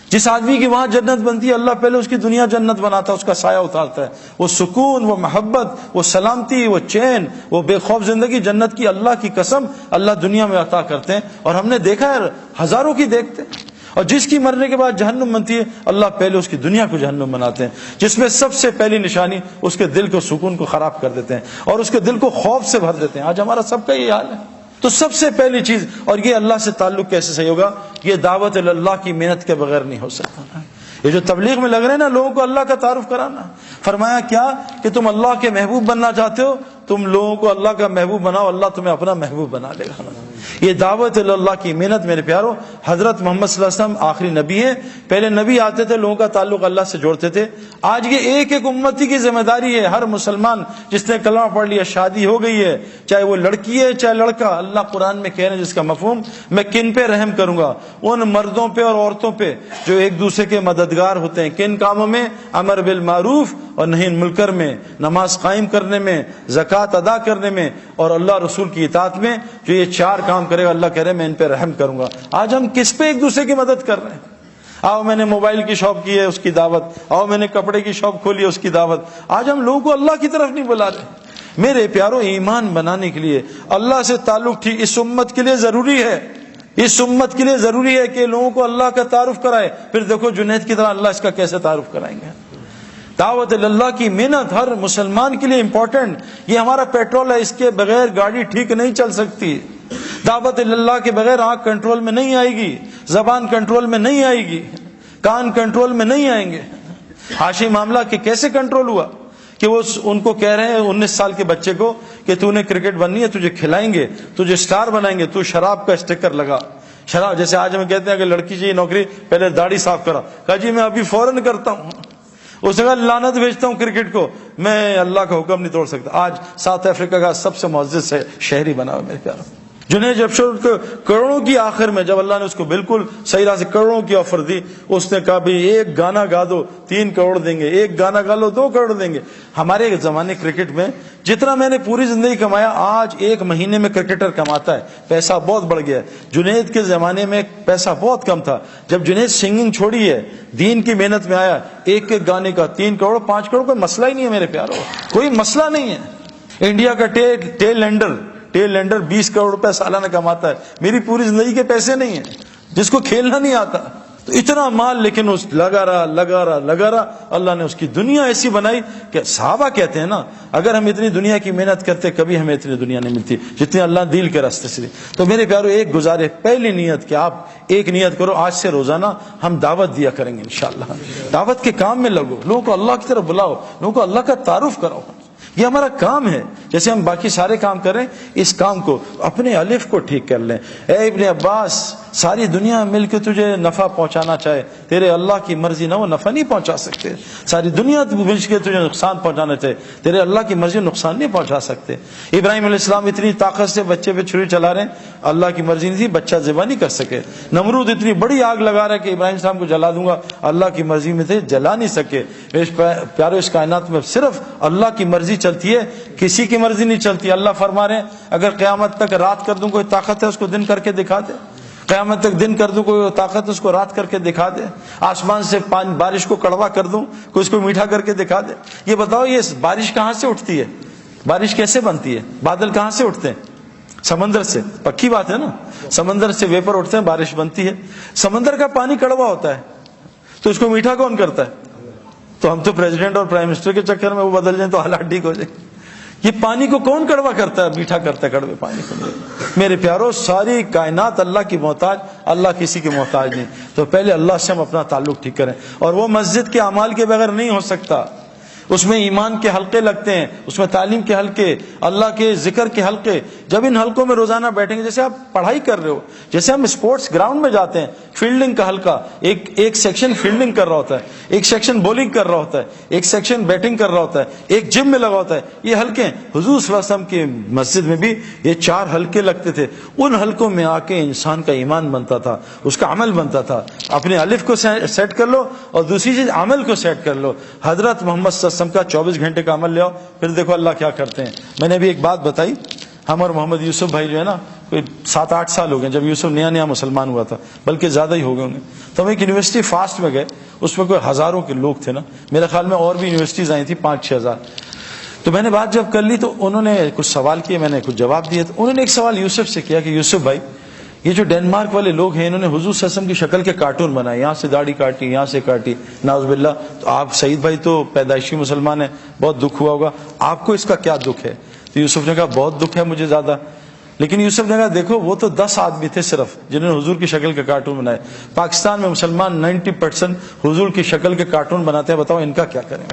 جس آدمی کی وہاں جنت بنتی ہے, اللہ پہلے اس کی دنیا جنت بناتا ہے, اس کا سایہ اتارتا ہے. وہ سکون, وہ محبت, وہ سلامتی, وہ چین, وہ بے خوف زندگی جنت کی اللہ کی قسم اللہ دنیا میں عطا کرتے ہیں. اور ہم نے دیکھا ہے, ہزاروں کی دیکھتے ہیں. اور جس کی مرنے کے بعد جہنم بنتی ہے, اللہ پہلے اس کی دنیا کو جہنم بناتے ہیں, جس میں سب سے پہلی نشانی اس کے دل کو, سکون کو خراب کر دیتے ہیں اور اس کے دل کو خوف سے بھر دیتے ہیں. آج ہمارا سب کا یہ حال ہے. تو سب سے پہلی چیز, اور یہ اللہ سے تعلق کیسے صحیح ہوگا؟ یہ دعوت اللہ کی محنت کے بغیر نہیں ہو سکتا. یہ جو تبلیغ میں لگ رہے ہیں نا, لوگوں کو اللہ کا تعارف کرانا. فرمایا کیا کہ تم اللہ کے محبوب بننا چاہتے ہو, تم لوگوں کو اللہ کا محبوب بناؤ, اللہ تمہیں اپنا محبوب بنا لے گا. یہ دعوت اللہ کی محنت میرے پیارو. حضرت محمد صلی اللہ علیہ وسلم آخری نبی ہیں. پہلے نبی آتے تھے, لوگوں کا تعلق اللہ سے جوڑتے تھے. آج یہ ایک ایک امتی کی ذمہ داری ہے. ہر مسلمان جس نے کلمہ پڑھ لیا, شادی ہو گئی ہے, چاہے وہ لڑکی ہے چاہے لڑکا, اللہ قرآن میں کہہ رہے ہیں جس کا مفہوم, میں کن پہ رحم کروں گا؟ ان مردوں پہ اور عورتوں پہ جو ایک دوسرے کے مددگار ہوتے ہیں. کن کاموں میں؟ امر بالمعروف اور نہی عن المنکر میں, نماز قائم کرنے میں, زکوٰۃ ادا کرنے میں, اور اللہ رسول کی اطاعت میں. جو یہ 4 کام کرے گا, اللہ کہہ رہے ہیں میں ان پہ رحم کروں گا. آج ہم کس پہ ایک دوسرے کی مدد کر رہے ہیں؟ آؤ میں نے موبائل کی شاپ کی ہے, اس کی دعوت. آؤ میں نے کپڑے کی شاپ کھولی ہے, اس کی دعوت. آج ہم لوگوں کو اللہ کی طرف نہیں بلا رہے. میرے پیاروں, ایمان بنانے کے لیے اللہ سے تعلق ٹھیک اس امت کے لیے ضروری ہے. اس امت کے لیے ضروری ہے کہ لوگوں کو اللہ کا تعارف کرائے. پھر دیکھو جنید کی طرح اللہ اس کا کیسے تعارف کرائیں گے. دعوت اللہ کی محنت ہر مسلمان کے لیے امپورٹنٹ. یہ ہمارا پیٹرول ہے, اس کے بغیر گاڑی ٹھیک نہیں چل سکتی. دعوت اللہ کے بغیر آنکھ کنٹرول میں نہیں آئے گی, زبان کنٹرول میں نہیں آئے گی, کان کنٹرول میں نہیں آئیں گے. حاشی معاملہ کہ کیسے کنٹرول ہوا کہ وہ ان کو کہہ رہے ہیں 19 سال کے بچے کو کہ تو نے کرکٹ بننی ہے, تجھے کھلائیں گے, تجھے سٹار بنائیں گے, تو شراب کا اسٹیکر لگا. شراب, جیسے آج ہم کہتے ہیں کہ لڑکی چاہیے نوکری, پہلے داڑھی صاف کرا. کہا جی میں ابھی فوراً کرتا ہوں. اس نے کہا لعنت بھیجتا ہوں کرکٹ کو, میں اللہ کا حکم نہیں توڑ سکتا. آج ساؤتھ افریقہ کا سب سے معزز شہری بنا ہوا میرے پیاروں. جنید افشار کو کروڑوں کی آخر میں جب اللہ نے اس کو بالکل صحیح راہ سے کروڑوں کی آفر دی, اس نے کہا بھائی ایک گانا گا دو 3 کروڑ دیں گے, ایک گانا گا لو 2 کروڑ دیں گے. ہمارے زمانے کرکٹ میں جتنا میں نے پوری زندگی کمایا, آج 1 مہینے میں کرکٹر کماتا ہے. پیسہ بہت بڑھ گیا ہے. جنید کے زمانے میں پیسہ بہت کم تھا. جب جنید سنگنگ چھوڑی ہے, دین کی محنت میں آیا, ایک ایک گانے کا 3 کروڑ 5 کروڑ کوئی مسئلہ ہی نہیں ہے میرے پیاروں, کوئی مسئلہ نہیں ہے. انڈیا کا ٹیل لینڈر 20 کروڑ روپے سالانہ کماتا ہے. میری پوری زندگی کے پیسے نہیں ہیں, جس کو کھیلنا نہیں آتا. تو اتنا مال, لیکن اس لگا رہا. اللہ نے اس کی دنیا ایسی بنائی کہ صحابہ کہتے ہیں نا, اگر ہم اتنی دنیا کی محنت کرتے کبھی ہمیں اتنی دنیا نہیں ملتی جتنی اللہ دل کے راستے سے. تو میرے پیارو ایک گزارے, پہلی نیت کہ آپ ایک نیت کرو, آج سے روزانہ ہم دعوت دیا کریں گے انشاءاللہ. دعوت کے کام میں لگو, لوگوں کو اللہ کی طرف بلاؤ, لوگوں کو اللہ کا تعارف کراؤ. یہ ہمارا کام ہے. جیسے ہم باقی سارے کام کر رہے ہیں, اس کام کو اپنے الف کو ٹھیک کر لیں. اے ابن عباس, ساری دنیا مل کے تجھے نفع پہنچانا چاہے, تیرے اللہ کی مرضی نہ وہ نفع نہیں پہنچا سکتے. ساری دنیا مل کے تجھے نقصان پہنچانا چاہے, تیرے اللہ کی مرضی نقصان نہیں پہنچا سکتے. ابراہیم علیہ السلام اتنی طاقت سے بچے پہ چھری چلا رہے ہیں, اللہ کی مرضی نہیں تھی, بچہ ذبح نہیں کر سکے. نمرود اتنی بڑی آگ لگا رہا ہے کہ ابراہیم السلام کو جلا دوں گا, اللہ کی مرضی میں تھے, جلا نہیں سکے. پیارو, اس کائنات میں صرف اللہ کی مرضی چلتی ہے, کسی کی مرضی نہیں چلتی. اللہ فرما رہے ہیں اگر قیامت تک رات کر دوں, کوئی طاقت ہے اس کو دن کر کے دکھا دے. قیامت تک دن کر دوں, کوئی طاقت اس کو رات کر کے دکھا دے. آسمان سے بارش کو کڑوا کر دوں, کوئی اس کو میٹھا کر کے دکھا دے. یہ بتاؤ, یہ بارش کہاں سے اٹھتی ہے؟ بارش کیسے بنتی ہے؟ بادل کہاں سے اٹھتے ہیں؟ سمندر سے. پکی بات ہے نا, سمندر سے ویپر اٹھتے ہیں, بارش بنتی ہے. سمندر کا پانی کڑوا ہوتا ہے تو اس کو میٹھا کون کرتا ہے؟ تو ہم تو پریزیڈنٹ اور پرائم منسٹر کے چکر میں وہ بدل جائیں تو حالات ٹھیک ہو جائیں. یہ پانی کو کون کڑوا کرتا ہے, میٹھا کرتا ہے کڑوے پانی کو. میرے پیارو, ساری کائنات اللہ کی محتاج, اللہ کسی کی محتاج نہیں. تو پہلے اللہ سے ہم اپنا تعلق ٹھیک کریں, اور وہ مسجد کے اعمال کے بغیر نہیں ہو سکتا. اس میں ایمان کے حلقے لگتے ہیں, اس میں تعلیم کے حلقے, اللہ کے ذکر کے حلقے. جب ان حلقوں میں روزانہ بیٹھیں گے, جیسے آپ پڑھائی کر رہے ہو, جیسے ہم اسپورٹس گراؤنڈ میں جاتے ہیں, فیلڈنگ کا حلقہ, ایک سیکشن فیلڈنگ کر رہا ہوتا ہے, ایک سیکشن بولنگ کر رہا ہوتا ہے, ایک سیکشن بیٹنگ کر رہا ہوتا ہے, ایک جم میں لگا ہوتا ہے. یہ حلقے حضور صلی اللہ علیہ وسلم کی مسجد میں بھی یہ 4 حلقے لگتے تھے. ان حلقوں میں آ کے انسان کا ایمان بنتا تھا, اس کا عمل بنتا تھا. اپنے الف کو سیٹ کر لو, اور دوسری چیز عمل کو سیٹ کر لو. حضرت محمد صلی اللہ علیہ وسلم کا 24 گھنٹے کا عمل لے آؤ, پھر دیکھو اللہ کیا کرتے ہیں. میں نے ابھی ایک بات بتائی, ہم اور محمد یوسف بھائی جو ہے نا, کوئی 7-8 سال ہو گئے جب یوسف نیا مسلمان ہوا تھا, بلکہ زیادہ ہی ہو گئے ہوں گے. تو ہم ایک یونیورسٹی فاسٹ میں گئے, اس میں کوئی ہزاروں کے لوگ تھے نا, میرے خیال میں اور بھی یونیورسٹیز آئی تھی 5-6 ہزار. تو میں نے بات جب کر لی تو انہوں نے کچھ سوال کیے, میں نے کچھ جواب دیے. تو انہوں نے ایک سوال یوسف سے کیا کہ یوسف بھائی, یہ جو ڈینمارک والے لوگ ہیں انہوں نے حضور صلی اللہ علیہ وسلم کی شکل کے کارٹون بنائے, یہاں سے داڑھی کاٹی, یہاں سے کاٹی, نعوذ باللہ. تو آپ سعید بھائی تو پیدائشی مسلمان ہیں, بہت دکھ ہوا ہوگا, آپ کو اس کا کیا دکھ ہے؟ تو یوسف نے کہا بہت دکھ ہے مجھے زیادہ. لیکن یوسف نے کہا دیکھو وہ تو 10 آدمی تھے صرف جنہوں نے حضور کی شکل کے کارٹون بنائے. پاکستان میں مسلمان 90% حضور کی شکل کے کارٹون بناتے ہیں, بتاؤ ان کا کیا کریں؟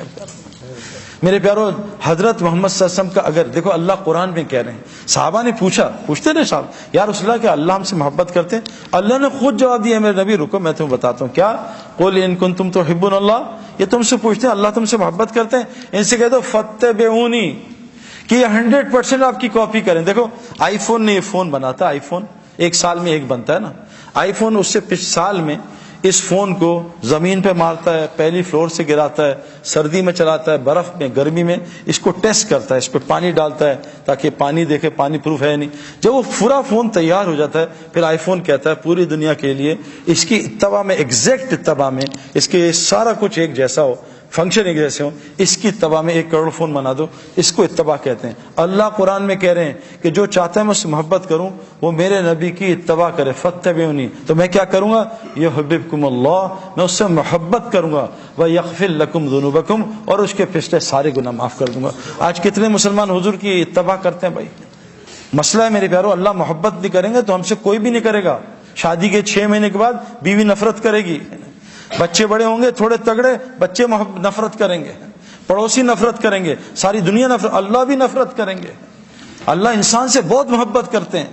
میرے پیارو, حضرت محمد صلی اللہ علیہ وسلم کا اگر دیکھو, اللہ قرآن میں کہہ رہے ہیں, صحابہ نے پوچھتے رہے صاحب, یا رسول اللہ کہ اللہ ہم سے محبت کرتے ہیں؟ اللہ نے خود جواب دیا, میرے نبی رکو میں تمہیں بتاتا ہوں. کیا؟ قل ان کنتم تحبون اللہ, یہ تم سے پوچھتے ہیں اللہ تم سے محبت کرتے ہیں, ان سے کہہ دو فاتبعونی, کہ یہ 100% آپ کی کاپی کریں. دیکھو آئی فون نے یہ فون بناتا ہے, آئی فون 1 سال میں ایک بنتا ہے نا. آئی فون اس سے پچھلے سال میں اس فون کو زمین پہ مارتا ہے, پہلی فلور سے گراتا ہے, سردی میں چلاتا ہے, برف میں, گرمی میں, اس کو ٹیسٹ کرتا ہے, اس پہ پانی ڈالتا ہے تاکہ پانی دیکھے پانی پروف ہے نہیں. جب وہ پورا فون تیار ہو جاتا ہے, پھر آئی فون کہتا ہے پوری دنیا کے لیے اس کی اتباع میں, ایگزیکٹ اتباع میں, اس کے سارا کچھ ایک جیسا ہو, فنکشن ایک جیسے ہوں, اس کی اتباع میں 1 کروڑ فون بنا دو, اس کو اتباع کہتے ہیں. اللہ قرآن میں کہہ رہے ہیں کہ جو چاہتا ہے میں اس سے محبت کروں وہ میرے نبی کی اتباع کرے, فاتبعونی. تو میں کیا کروں گا؟ یحببکم اللہ, میں اس سے محبت کروں گا, ویغفر لکم ذنوبکم, اور اس کے پچھلے سارے گناہ معاف کر دوں گا. آج کتنے مسلمان حضور کی اتباع کرتے ہیں بھائی؟ مسئلہ ہے میرے پیارو, اللہ محبت نہیں کریں گے تو ہم سے کوئی بھی نہیں کرے گا. شادی کے 6 مہینے کے بعد بیوی نفرت کرے گی, بچے بڑے ہوں گے تھوڑے تگڑے, بچے نفرت کریں گے, پڑوسی نفرت کریں گے, ساری دنیا نفرت, اللہ بھی نفرت کریں گے. اللہ انسان سے بہت محبت کرتے ہیں.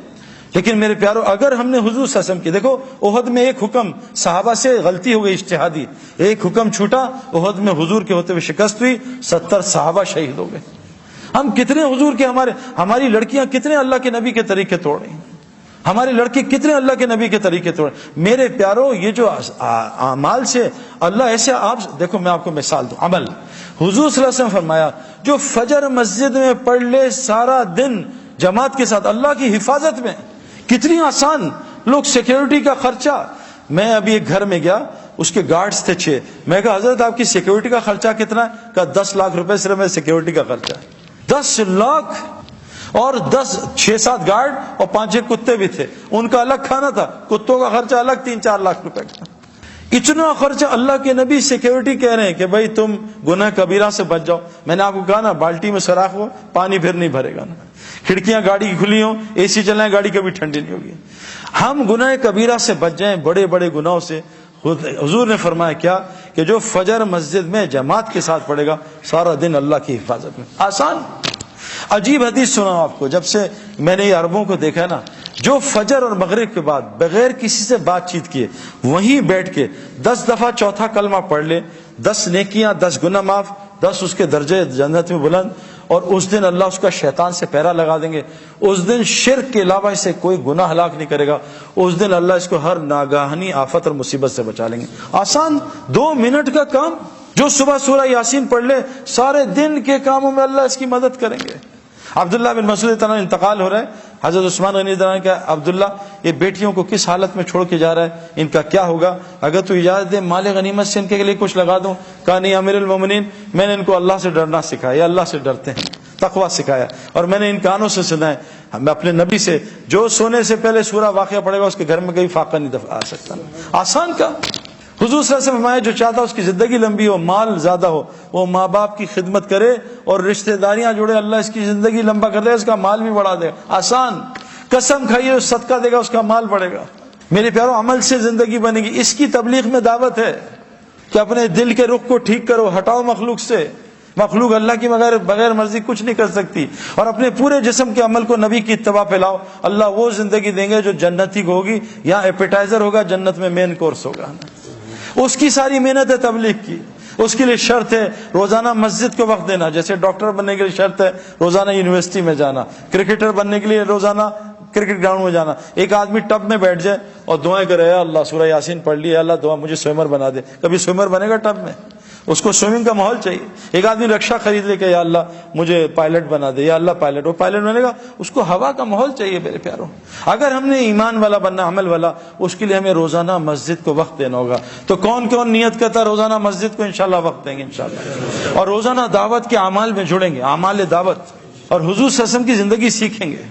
لیکن میرے پیارو, اگر ہم نے حضور صلی اللہ علیہ وسلم کی, دیکھو احد میں ایک حکم صحابہ سے غلطی ہو گئی اجتہادی, ایک حکم چھوٹا, احد میں حضور کے ہوتے ہوئے شکست ہوئی, 70 صحابہ شہید ہو گئے. ہم کتنے حضور کے, ہماری لڑکیاں کتنے اللہ کے نبی کے طریقے توڑ رہی ہیں, ہمارے لڑکے کتنے اللہ کے نبی کے طریقے توڑ. میرے پیارو, یہ جو اعمال سے اللہ ایسے, آپ دیکھو میں آپ کو مثال دوں. عمل, حضور صلی اللہ علیہ وسلم فرمایا جو فجر مسجد میں پڑھ لے سارا دن جماعت کے ساتھ اللہ کی حفاظت میں, کتنی آسان. لوگ سیکیورٹی کا خرچہ, میں ابھی ایک گھر میں گیا, اس کے گارڈز تھے 6, میں کہا حضرت آپ کی سیکیورٹی کا خرچہ کتنا ہے؟ کہا 10 لاکھ روپے صرف میرے سیکیورٹی کا خرچہ ہے. 10 لاکھ, اور 6-7 گارڈ اور 5-6 کتے بھی تھے, ان کا الگ کھانا تھا, کتوں کا خرچہ الگ 3-4 لاکھ روپے کا. اتنا خرچہ. اللہ کے نبی سیکیورٹی کہہ رہے ہیں کہ بھائی تم گناہ کبیرہ سے بچ جاؤ. میں نے آپ کو کہا نا, بالٹی میں سراخ ہو, پانی پھر نہیں بھرے گا نا, کھڑکیاں گاڑی کی کھلی ہوں, اے سی چلائیں, گاڑی کبھی ٹھنڈی نہیں ہوگی. ہم گناہ کبیرہ سے بچ جائیں, بڑے بڑے گناہوں سے. حضور نے فرمایا کیا کہ جو فجر مسجد میں جماعت کے ساتھ پڑھے گا سارا دن اللہ کی حفاظت میں. آسان. عجیب حدیث سنا آپ کو، جب سے میں نے یہ عربوں کو دیکھا نا، جو فجر اور مغرب کے بعد بغیر کسی سے بات چیت کیے وہیں بیٹھ کے 10 دفعہ چوتھا کلمہ پڑھ لے، 10 نیکیاں، 10 گناہ معاف، 10 اس کے درجے جنت میں بلند، اور اس دن اللہ اس کا شیطان سے پہرا لگا دیں گے. اس دن شرک کے علاوہ اسے کوئی گناہ ہلاک نہیں کرے گا. اس دن اللہ اس کو ہر ناگہانی آفت اور مصیبت سے بچا لیں گے. آسان 2 منٹ کا کام. جو صبح سورہ یاسین پڑھ لے سارے دن کے کاموں میں اللہ اس کی مدد کریں گے. عبداللہ بن مسعود تعالیٰ انتقال ہو رہا ہے. حضرت عثمان غنی تعالیٰ نے کہا عبداللہ یہ بیٹیوں کو کس حالت میں چھوڑ کے جا رہا ہے، ان کا کیا ہوگا؟ اگر تو اجازت دے مال غنیمت سے ان کے لیے کچھ لگا دوں. کہا نہیں امیر المومنین، میں نے ان کو اللہ سے ڈرنا سکھایا، یہ اللہ سے ڈرتے ہیں، تقویٰ سکھایا، اور میں نے ان کانوں سے سنا ہے میں اپنے نبی سے، جو سونے سے پہلے سورہ واقعہ پڑے گا اس کے گھر میں کہیں فاقہ نہیں آ سکتا. آسان کا. حضور صلی اللہ علیہ وسلم فرمایا جو چاہتا اس کی زندگی لمبی ہو، مال زیادہ ہو، وہ ماں باپ کی خدمت کرے اور رشتہ داریاں جوڑے، اللہ اس کی زندگی لمبا کر دے، اس کا مال بھی بڑھا دے. آسان. قسم کھائیے صدقہ دے گا اس کا مال بڑھے گا. میرے پیاروں عمل سے زندگی بنے گی. اس کی تبلیغ میں دعوت ہے کہ اپنے دل کے رخ کو ٹھیک کرو، ہٹاؤ مخلوق سے. مخلوق اللہ کی بغیر مرضی کچھ نہیں کر سکتی. اور اپنے پورے جسم کے عمل کو نبی کی اتباع پہ لاؤ. اللہ وہ زندگی دیں گے جو جنتی کو ہوگی. یہاں ایپیٹائزر ہوگا، جنت میں مین کورس ہوگا. اس کی ساری محنت ہے تبلیغ کی. اس کے لیے شرط ہے روزانہ مسجد کو وقت دینا. جیسے ڈاکٹر بننے کے لیے شرط ہے روزانہ یونیورسٹی میں جانا، کرکٹر بننے کے لیے روزانہ کرکٹ گراؤنڈ میں جانا. ایک آدمی ٹب میں بیٹھ جائے اور دعائیں کرے، اے اللہ سورہ یاسین پڑھ لی، اے اللہ دعا مجھے سوئمر بنا دے. کبھی سوئمر بنے گا ٹب میں؟ اس کو سوئمنگ کا ماحول چاہیے. ایک آدمی رکشا خرید لے کہ یا اللہ مجھے پائلٹ بنا دے، یا اللہ پائلٹ، وہ پائلٹ بنے گا، اس کو ہوا کا ماحول چاہیے. میرے پیاروں اگر ہم نے ایمان والا بننا، عمل والا، اس کے لیے ہمیں روزانہ مسجد کو وقت دینا ہوگا. تو کون کون نیت کرتا ہے روزانہ مسجد کو انشاءاللہ وقت دیں گے انشاءاللہ، اور روزانہ دعوت کے اعمال میں جڑیں گے، اعمال دعوت، اور حضور صلی اللہ علیہ وسلم کی زندگی سیکھیں گے.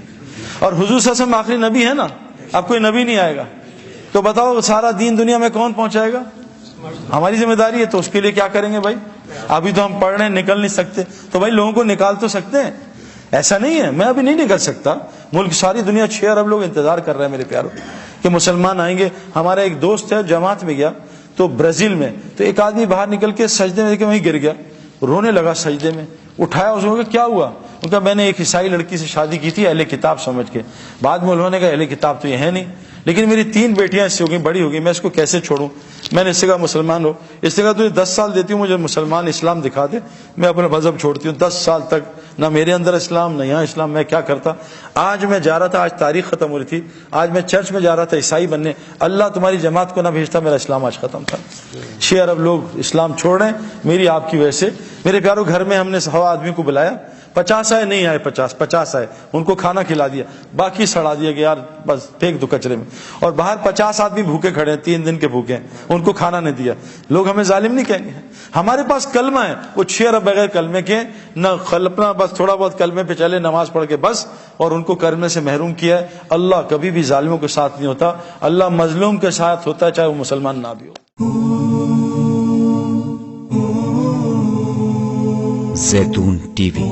اور حضور صلی اللہ علیہ وسلم آخری نبی ہے نا، اب کوئی نبی نہیں آئے گا. تو بتاؤ سارا دین دنیا میں کون پہنچائے گا؟ ہماری ذمہ داری ہے. تو اس کے لیے کیا کریں گے بھائی؟ ابھی تو ہم پڑھ رہے ہیں، نکل نہیں سکتے، تو بھائی لوگوں کو نکال تو سکتے ہیں. ایسا نہیں ہے میں ابھی نہیں نکل سکتا. ملک ساری دنیا 6 ارب لوگ انتظار کر رہے ہیں میرے پیاروں کہ مسلمان آئیں گے. ہمارا ایک دوست ہے جماعت میں گیا تو برازیل میں، تو ایک آدمی باہر نکل کے سجدے میں وہیں گر گیا، رونے لگا سجدے میں. اٹھایا اس کو، کیا ہوا؟ ان کا میں نے ایک عیسائی لڑکی سے شادی کی تھی اہل کتاب سمجھ کے. بعد میں انہوں نے کہا اہل کتاب تو یہ ہے نہیں، لیکن میری 3 بیٹیاں اس سے ہو گئی، بڑی ہو گئی، میں اس کو کیسے چھوڑوں؟ میں نے اس سے کہا مسلمان ہو. اس سے کہا تجھے 10 سال دیتی ہوں، مجھے مسلمان اسلام دکھا دے، میں اپنا مذہب چھوڑتی ہوں. 10 سال تک نہ میرے اندر اسلام نہ یہاں اسلام. میں کیا کرتا. آج میں جا رہا تھا، آج تاریخ ختم ہو رہی تھی، آج میں چرچ میں جا رہا تھا عیسائی بننے. اللہ تمہاری جماعت کو نہ بھیجتا، میرا اسلام آج ختم تھا. 6 ارب لوگ اسلام چھوڑ رہے ہیں میری آپ کی وجہ سے. میرے پیاروں گھر میں ہم نے 100 آدمی کو بلایا، 50 آئے نہیں آئے، 50 آئے، ان کو کھانا کھلا دیا، باقی سڑا دیا کہ یار بس پھینک دو کچرے میں. اور باہر 50 آدمی بھوکے کھڑے ہیں، 3 دن کے بھوکے ہیں، ان کو کھانا نہیں دیا. لوگ ہمیں ظالم نہیں کہیں گے. ہمارے پاس کلمہ ہے، وہ 6 ارب بغیر کلمے کے نہ خلپنا، بس تھوڑا بہت کلمے پہ چلے، نماز پڑھ کے بس، اور ان کو کلمے سے محروم کیا ہے. اللہ کبھی بھی ظالموں کے ساتھ نہیں ہوتا، اللہ مظلوم کے ساتھ ہوتا ہے، چاہے وہ مسلمان نہ بھی ہو. زیتون ٹی وی